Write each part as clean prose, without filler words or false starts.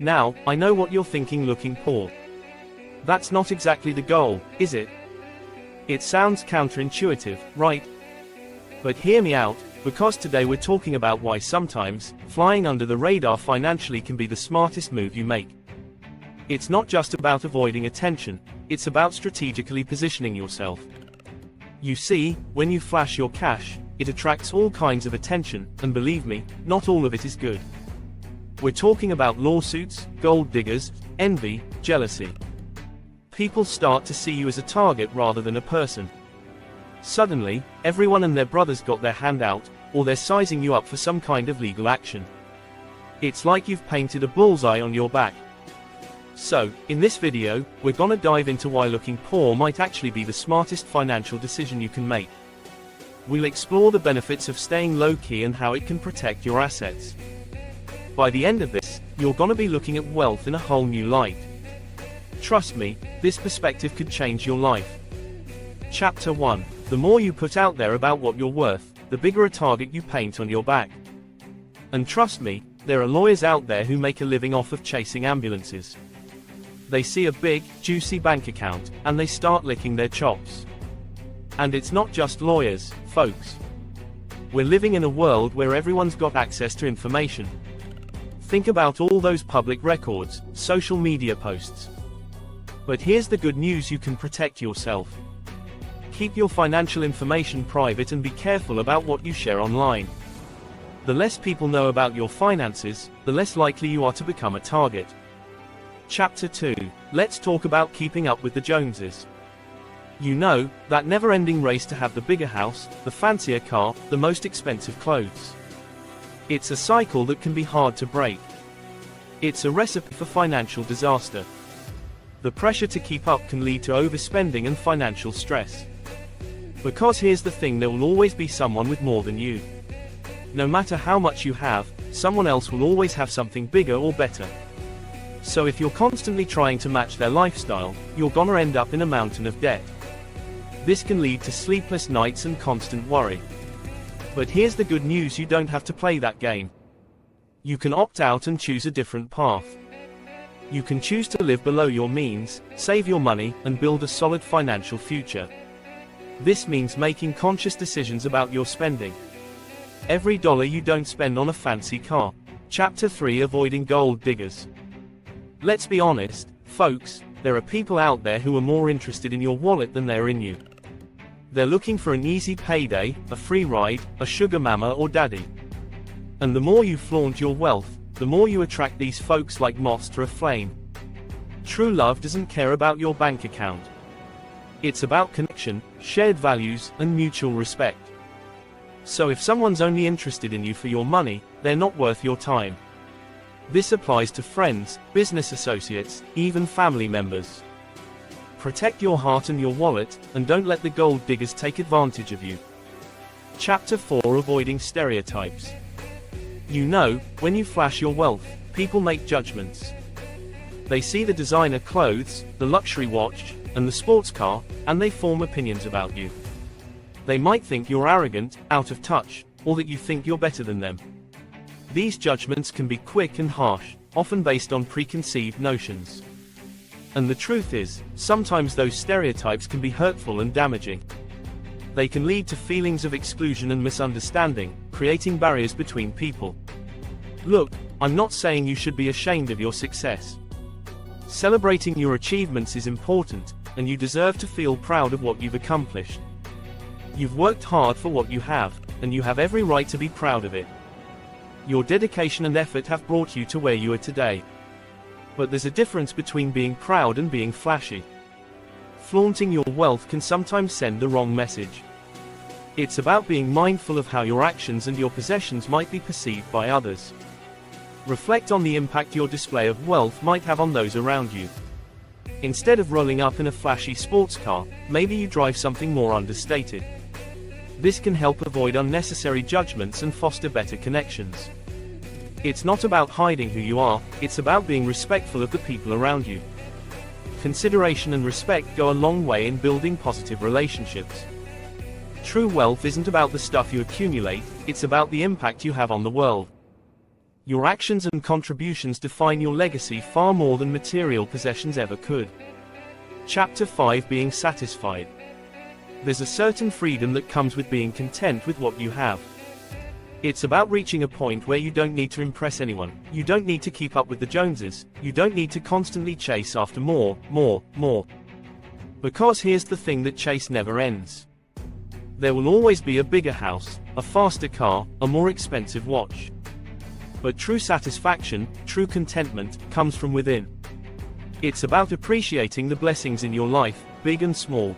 Now, I know what you're thinking, looking poor. That's not exactly the goal, is it? It sounds counterintuitive, right? But hear me out, because today we're talking about why sometimes, flying under the radar financially can be the smartest move you make. It's not just about avoiding attention, it's about strategically positioning yourself. You see, when you flash your cash, it attracts all kinds of attention, and believe me, not all of it is good. We're talking about lawsuits, gold diggers, envy, jealousy. People start to see you as a target rather than a person. Suddenly, everyone and their brother's got their hand out, or they're sizing you up for some kind of legal action. It's like you've painted a bullseye on your back. So, in this video, we're gonna dive into why looking poor might actually be the smartest financial decision you can make. We'll explore the benefits of staying low-key and how it can protect your assets. By the end of this, you're gonna be looking at wealth in a whole new light. Trust me, this perspective could change your life. Chapter 1. The more you put out there about what you're worth, the bigger a target you paint on your back. And trust me, there are lawyers out there who make a living off of chasing ambulances. They see a big, juicy bank account, and they start licking their chops. And it's not just lawyers, folks. We're living in a world where everyone's got access to information. Think about all those public records, social media posts. But here's the good news: you can protect yourself. Keep your financial information private and be careful about what you share online. The less people know about your finances, the less likely you are to become a target. Chapter 2. Let's talk about keeping up with the Joneses. You know, that never-ending race to have the bigger house, the fancier car, the most expensive clothes. It's a cycle that can be hard to break. It's a recipe for financial disaster. The pressure to keep up can lead to overspending and financial stress. Because here's the thing: there will always be someone with more than you. No matter how much you have, someone else will always have something bigger or better. So if you're constantly trying to match their lifestyle, you're gonna end up in a mountain of debt. This can lead to sleepless nights and constant worry. But here's the good news: you don't have to play that game. You can opt out and choose a different path. You can choose to live below your means, save your money, and build a solid financial future. This means making conscious decisions about your spending. Every dollar you don't spend on a fancy car. Chapter 3. Avoiding gold diggers. Let's be honest, folks, there are people out there who are more interested in your wallet than they're in you. They're looking for an easy payday, a free ride, a sugar mama or daddy. And the more you flaunt your wealth, the more you attract these folks like moths to a flame. True love doesn't care about your bank account. It's about connection, shared values, and mutual respect. So if someone's only interested in you for your money, they're not worth your time. This applies to friends, business associates, even family members. Protect your heart and your wallet, and don't let the gold diggers take advantage of you. Chapter 4. Avoiding stereotypes. You know, when you flash your wealth, people make judgments. They see the designer clothes, the luxury watch, and the sports car, and they form opinions about you. They might think you're arrogant, out of touch, or that you think you're better than them. These judgments can be quick and harsh, often based on preconceived notions. And the truth is, sometimes those stereotypes can be hurtful and damaging. They can lead to feelings of exclusion and misunderstanding, creating barriers between people. Look, I'm not saying you should be ashamed of your success. Celebrating your achievements is important, and you deserve to feel proud of what you've accomplished. You've worked hard for what you have, and you have every right to be proud of it. Your dedication and effort have brought you to where you are today. But there's a difference between being proud and being flashy. Flaunting your wealth can sometimes send the wrong message. It's about being mindful of how your actions and your possessions might be perceived by others. Reflect on the impact your display of wealth might have on those around you. Instead of rolling up in a flashy sports car, maybe you drive something more understated. This can help avoid unnecessary judgments and foster better connections. It's not about hiding who you are, it's about being respectful of the people around you. Consideration and respect go a long way in building positive relationships. True wealth isn't about the stuff you accumulate, it's about the impact you have on the world. Your actions and contributions define your legacy far more than material possessions ever could. Chapter 5: Being Satisfied. There's a certain freedom that comes with being content with what you have. It's about reaching a point where you don't need to impress anyone, you don't need to keep up with the Joneses, you don't need to constantly chase after more. Because here's the thing: that chase never ends. There will always be a bigger house, a faster car, a more expensive watch. But true satisfaction, true contentment, comes from within. It's about appreciating the blessings in your life, big and small.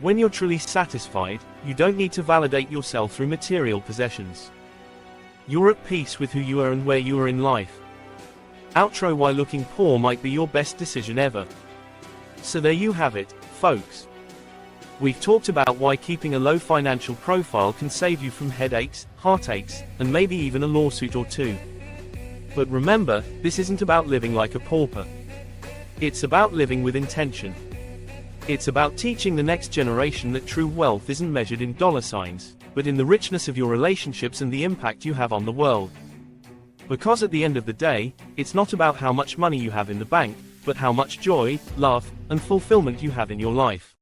When you're truly satisfied, you don't need to validate yourself through material possessions. You're at peace with who you are and where you are in life. Outro: Why looking poor might be your best decision ever. So there you have it, folks. We've talked about why keeping a low financial profile can save you from headaches, heartaches, and maybe even a lawsuit or two. But remember, this isn't about living like a pauper. It's about living with intention. It's about teaching the next generation that true wealth isn't measured in dollar signs, but in the richness of your relationships and the impact you have on the world. Because at the end of the day, it's not about how much money you have in the bank, but how much joy, love, and fulfillment you have in your life.